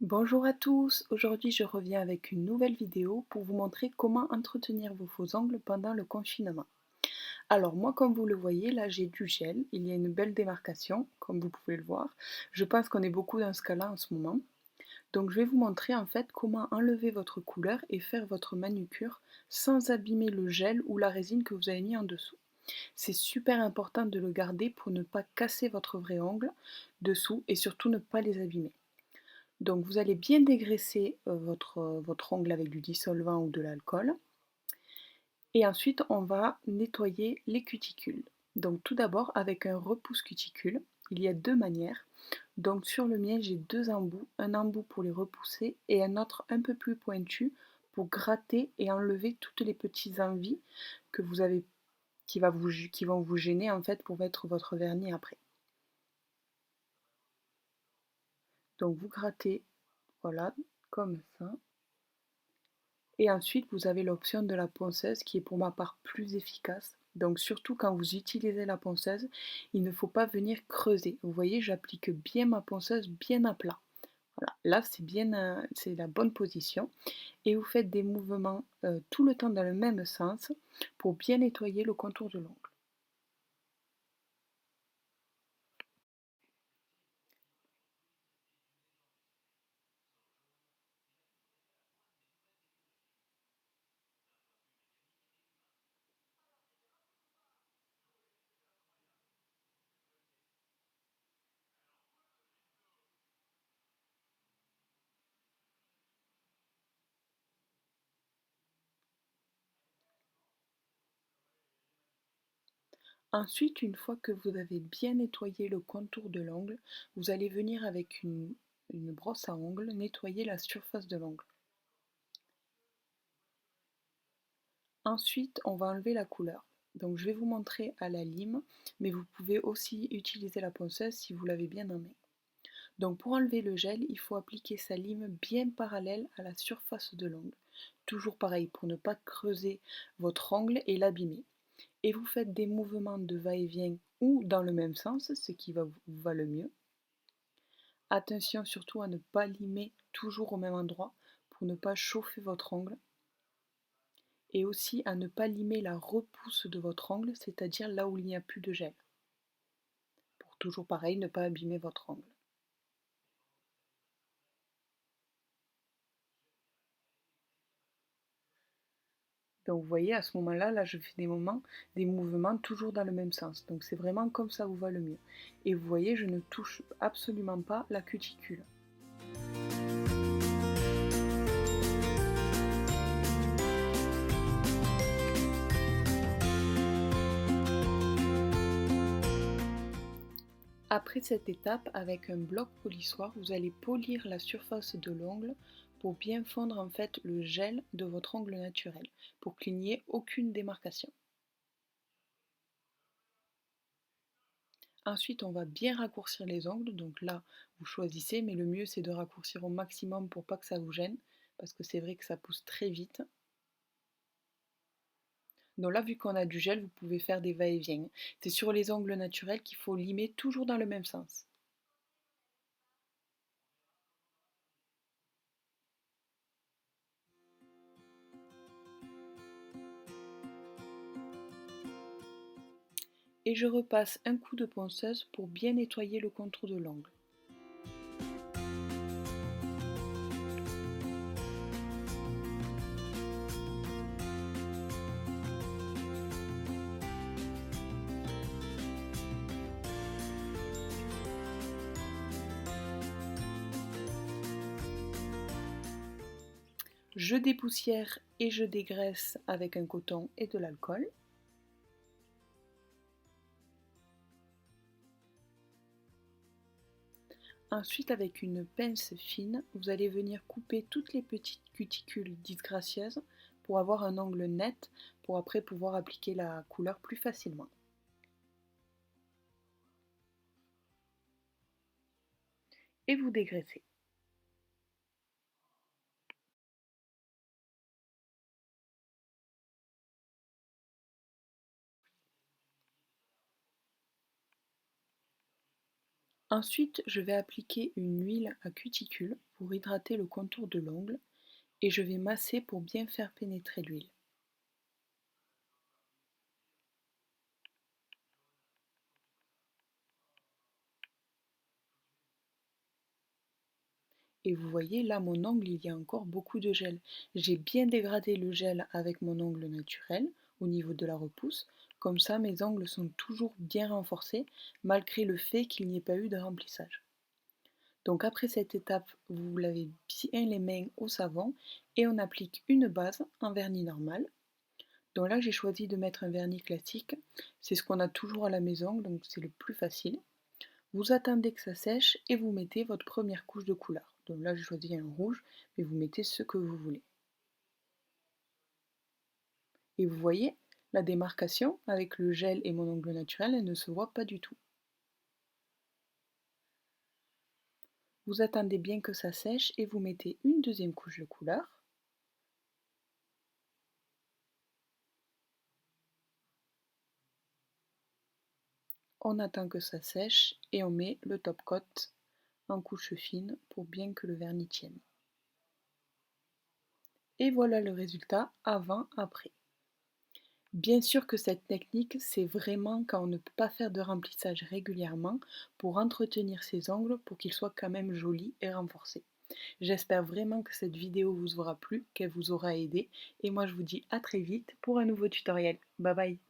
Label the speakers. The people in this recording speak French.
Speaker 1: Bonjour à tous, aujourd'hui je reviens avec une nouvelle vidéo pour vous montrer comment entretenir vos faux ongles pendant le confinement. Alors moi comme vous le voyez là j'ai du gel, il y a une belle démarcation comme vous pouvez le voir. Je pense qu'on est beaucoup dans ce cas-là en ce moment. Donc je vais vous montrer en fait comment enlever votre couleur et faire votre manucure sans abîmer le gel ou la résine que vous avez mis en dessous. C'est super important de le garder pour ne pas casser votre vrai ongle dessous et surtout ne pas les abîmer. Donc vous allez bien dégraisser votre ongle avec du dissolvant ou de l'alcool. Et ensuite on va nettoyer les cuticules. Donc tout d'abord avec un repousse cuticule. Il y a deux manières. Donc sur le mien j'ai deux embouts. Un embout pour les repousser et un autre un peu plus pointu pour gratter et enlever toutes les petites envies que vous avez qui vont vous gêner en fait pour mettre votre vernis après. Donc vous grattez, voilà, comme ça. Et ensuite, vous avez l'option de la ponceuse qui est pour ma part plus efficace. Donc surtout quand vous utilisez la ponceuse, il ne faut pas venir creuser. Vous voyez, j'applique bien ma ponceuse bien à plat. Voilà, là c'est bien, c'est la bonne position. Et vous faites des mouvements tout le temps dans le même sens pour bien nettoyer le contour de l'ongle. Ensuite, une fois que vous avez bien nettoyé le contour de l'ongle, vous allez venir avec une brosse à ongles nettoyer la surface de l'ongle. Ensuite, on va enlever la couleur. Donc je vais vous montrer à la lime, mais vous pouvez aussi utiliser la ponceuse si vous l'avez bien en main. Donc pour enlever le gel, il faut appliquer sa lime bien parallèle à la surface de l'ongle. Toujours pareil, pour ne pas creuser votre ongle et l'abîmer. Et vous faites des mouvements de va-et-vient ou dans le même sens, ce qui vous va le mieux. Attention surtout à ne pas limer toujours au même endroit pour ne pas chauffer votre ongle et aussi à ne pas limer la repousse de votre ongle, c'est-à-dire là où il n'y a plus de gel. Pour toujours pareil, ne pas abîmer votre ongle. Donc vous voyez, à ce moment-là, là je fais des mouvements toujours dans le même sens. Donc c'est vraiment comme ça vous va le mieux. Et vous voyez, je ne touche absolument pas la cuticule. Après cette étape, avec un bloc polissoir, vous allez polir la surface de l'ongle pour bien fondre en fait le gel de votre ongle naturel, pour qu'il n'y ait aucune démarcation. Ensuite, on va bien raccourcir les ongles, donc là, vous choisissez, mais le mieux c'est de raccourcir au maximum pour pas que ça vous gêne, parce que c'est vrai que ça pousse très vite. Donc là, vu qu'on a du gel, vous pouvez faire des va-et-vient. C'est sur les ongles naturels qu'il faut limer toujours dans le même sens. Et je repasse un coup de ponceuse pour bien nettoyer le contour de l'ongle. Je dépoussière et je dégraisse avec un coton et de l'alcool. Ensuite, avec une pince fine, vous allez venir couper toutes les petites cuticules disgracieuses pour avoir un angle net pour après pouvoir appliquer la couleur plus facilement. Et vous dégraissez. Ensuite, je vais appliquer une huile à cuticule pour hydrater le contour de l'ongle et je vais masser pour bien faire pénétrer l'huile. Et vous voyez, là, mon ongle, il y a encore beaucoup de gel. J'ai bien dégradé le gel avec mon ongle naturel au niveau de la repousse. Comme ça, mes ongles sont toujours bien renforcés, malgré le fait qu'il n'y ait pas eu de remplissage. Donc après cette étape, vous lavez bien les mains au savon et on applique une base, un vernis normal. Donc là, j'ai choisi de mettre un vernis classique. C'est ce qu'on a toujours à la maison, donc c'est le plus facile. Vous attendez que ça sèche et vous mettez votre première couche de couleur. Donc là, j'ai choisi un rouge, mais vous mettez ce que vous voulez. Et vous voyez, la démarcation avec le gel et mon ongle naturel, elle ne se voit pas du tout. Vous attendez bien que ça sèche et vous mettez une deuxième couche de couleur. On attend que ça sèche et on met le top coat en couche fine pour bien que le vernis tienne. Et voilà le résultat avant-après. Bien sûr que cette technique, c'est vraiment quand on ne peut pas faire de remplissage régulièrement pour entretenir ses ongles pour qu'ils soient quand même jolis et renforcés. J'espère vraiment que cette vidéo vous aura plu, qu'elle vous aura aidé et moi je vous dis à très vite pour un nouveau tutoriel. Bye bye!